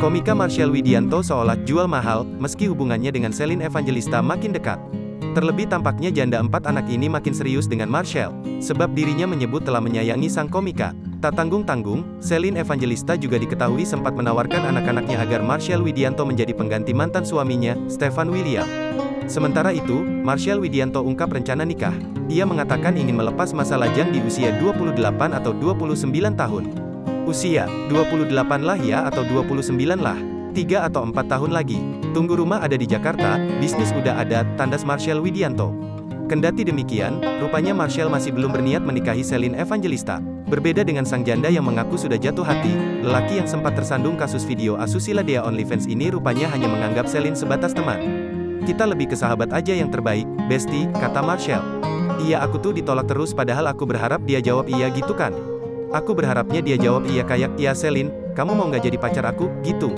Komika Marshall Widianto seolah jual mahal, meski hubungannya dengan Celine Evangelista makin dekat. Terlebih tampaknya janda 4 anak ini makin serius dengan Marshall, sebab dirinya menyebut telah menyayangi sang komika. Tak tanggung-tanggung, Celine Evangelista juga diketahui sempat menawarkan anak-anaknya agar Marshall Widianto menjadi pengganti mantan suaminya, Stefan William. Sementara itu, Marshall Widianto ungkap rencana nikah. Ia mengatakan ingin melepas masa lajang di usia 28 atau 29 tahun. Usia, 28 lah ya atau 29 lah? 3 atau 4 tahun lagi. Tunggu rumah ada di Jakarta, bisnis udah ada, tandas Marshall Widianto. Kendati demikian, rupanya Marshall masih belum berniat menikahi Celine Evangelista. Berbeda dengan sang janda yang mengaku sudah jatuh hati, lelaki yang sempat tersandung kasus video asusila Dea OnlyFans ini rupanya hanya menganggap Celine sebatas teman. Kita lebih ke sahabat aja yang terbaik, bestie, kata Marshall. Iya aku tuh ditolak terus padahal aku berharap dia jawab iya gitu kan. Aku berharapnya dia jawab iya kayak, ya Celine, kamu mau nggak jadi pacar aku, gitu.